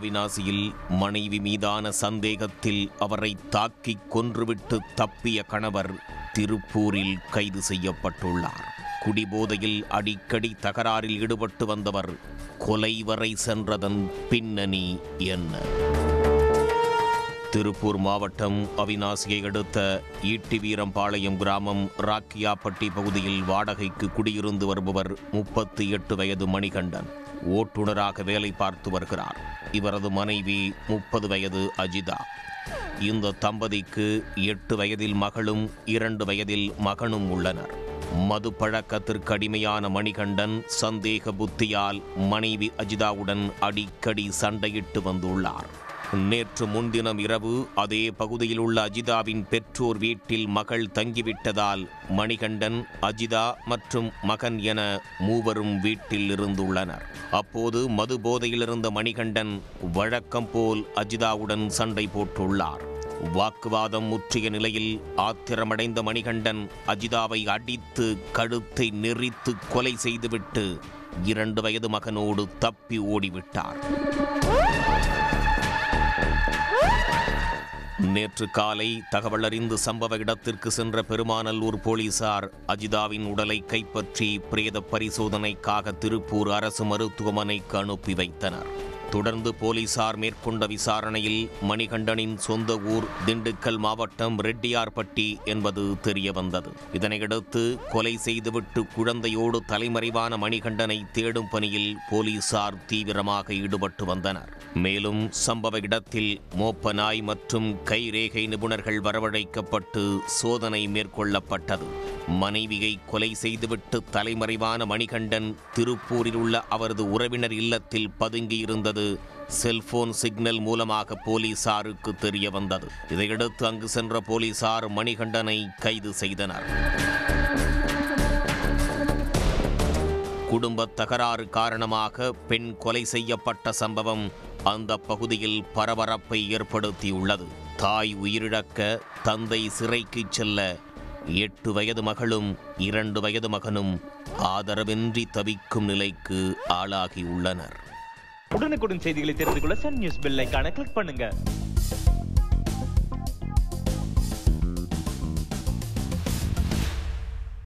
அவிநாசியில் மனைவி மீதான சந்தேகத்தில் அவரை தாக்கி கொன்றுவிட்டு தப்பிய கணவர் திருப்பூரில் கைது செய்யப்பட்டுள்ளார். குடிபோதையில் அடிக்கடி தகராறில் ஈடுபட்டு வந்தவர் கொலை வரை சென்றதன் பின்னணி என்ன? திருப்பூர் மாவட்டம் அவிநாசியை அடுத்த ஈட்டிவீரம்பாளையம் கிராமம் ராக்கியாப்பட்டி பகுதியில் வாடகைக்கு குடியிருந்து வருபவர் 38 வயது மணிகண்டன் ஓட்டுநராக வேலை பார்த்து வருகிறார். இவரது மனைவி 30 வயது அஜிதா. இந்த தம்பதிக்கு 8 வயதில் மகளும் 2 வயதில் மகனும் உள்ளனர். மது பழக்கத்திற்கு அடிமையான மணிகண்டன் சந்தேக புத்தியால் மனைவி அஜிதாவுடன் அடிக்கடி சண்டையிட்டு வந்துள்ளார். நேற்று முன்தினம் இரவு அதே பகுதியில் உள்ள அஜிதாவின் பெற்றோர் வீட்டில் மகள் தங்கிவிட்டதால் மணிகண்டன், அஜிதா மற்றும் மகன் என மூவரும் வீட்டில் இருந்துள்ளனர். அப்போது மது போதையில் இருந்த மணிகண்டன் வழக்கம் போல் அஜிதாவுடன் சண்டை போட்டுள்ளார். வாக்குவாதம் முற்றிய நிலையில் ஆத்திரமடைந்த மணிகண்டன் அஜிதாவை அடித்து கழுத்தை நெரித்து கொலை செய்துவிட்டு 2 வயது மகனோடு தப்பி ஓடிவிட்டார். நேற்று காலை தகவல் அறிந்து சம்பவ இடத்திற்கு சென்ற பெருமாநல்லூர் போலீசார் அஜிதாவின் உடலை கைப்பற்றி பிரேத பரிசோதனைக்காக திருப்பூர் அரசு மருத்துவமனைக்கு அனுப்பி வைத்தனர். தொடர்ந்து போலீசார் மேற்கொண்ட விசாரணையில் மணிகண்டனின் சொந்த ஊர் திண்டுக்கல் மாவட்டம் ரெட்டியார்பட்டி என்பது தெரியவந்தது. இதனையடுத்து கொலை செய்துவிட்டு குழந்தையோடு தலைமறைவான மணிகண்டனை தேடும் பணியில் போலீசார் தீவிரமாக ஈடுபட்டு வந்தனர். மேலும் சம்பவ இடத்தில் மோப்ப நாய் மற்றும் கைரேகை நிபுணர்கள் வரவழைக்கப்பட்டு சோதனை மேற்கொள்ளப்பட்டது. மனைவியை கொலை செய்துவிட்டு தலைமறைவான மணிகண்டன் திருப்பூரில் உள்ள அவரது உறவினர் இல்லத்தில் பதுங்கியிருந்தது செல்போன் சிக்னல் மூலமாக போலீசாருக்கு தெரிய வந்தது. இதையடுத்து அங்கு சென்ற போலீசார் மணிகண்டனை கைது செய்தனர். குடும்ப தகராறு காரணமாக பெண் கொலை செய்யப்பட்ட சம்பவம் அந்த பகுதியில் பரபரப்பை ஏற்படுத்தியுள்ளது. தாய் உயிரிழக்க தந்தை சிறைக்கு செல்ல 8 வயது மகளும் 2 வயது மகனும் ஆதரவின்றி தவிக்கும் நிலைக்கு ஆளாகியுள்ளனர். உடனுக்குடன் செய்திகளை தெரிந்து கொள்ள சன் நியூஸ் பெல் ஐகானை கிளிக் பண்ணுங்க.